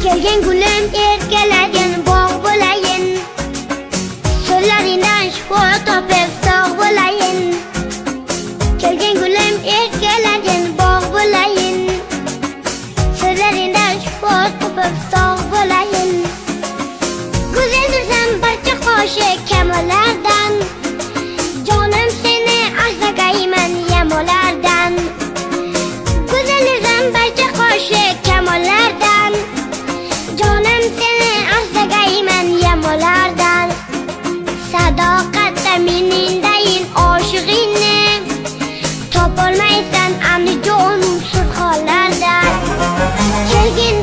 Kelgin gulim erkalagin bog' bo'layin, so'zlaringdan shifo topib sog' bo'layin. Kelgin gulim erkalagin bog' bo'layin, so'zlaringdan shifo topib sog' bo'layin. Go'zaldirsan barcha qo'shiq kamollardan, jonim seni asragayman yamolardan. Go'zaldirsan barcha qo'shiq kamollardan, jonim seni asragayman yamolardan. Sadoqatda menindayin oshig'ingni topolmaysan andijon surxonlardan. Kelgin